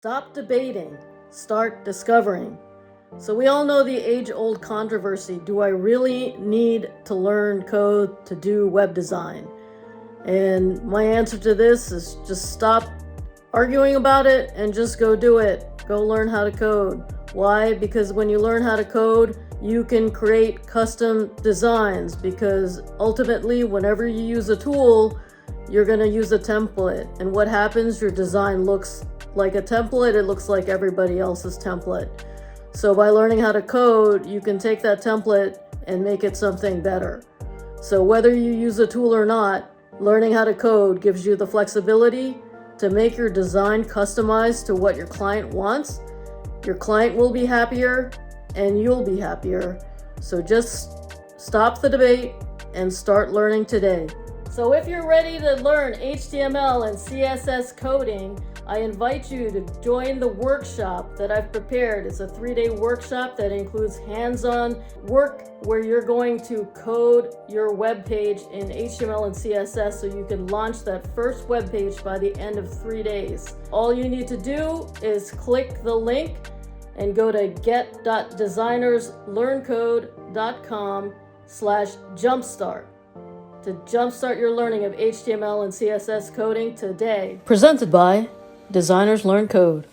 Stop debating, start discovering. So we all know the age-old controversy, do I really need to learn code to do web design? And my answer to this is just stop arguing about it and just go do it. Go learn how to code. Why? Because when you learn how to code, you can create custom designs, because ultimately whenever you use a tool, you're going to use a template. And what happens? Your design looks like a template. It looks like everybody else's template. So by learning how to code, you can take that template and make it something better. So whether you use a tool or not, learning how to code gives you the flexibility to make your design customized to what your client wants. Your client will be happier and you'll be happier. So just stop the debate and start learning today. So if you're ready to learn HTML and CSS coding, I invite you to join the workshop that I've prepared. It's a 3-day workshop that includes hands-on work where you're going to code your web page in HTML and CSS so you can launch that first web page by the end of 3 days. All you need to do is click the link and go to get.designerslearncode.com/jumpstart to jumpstart your learning of HTML and CSS coding today. Presented by Designers Learn Code.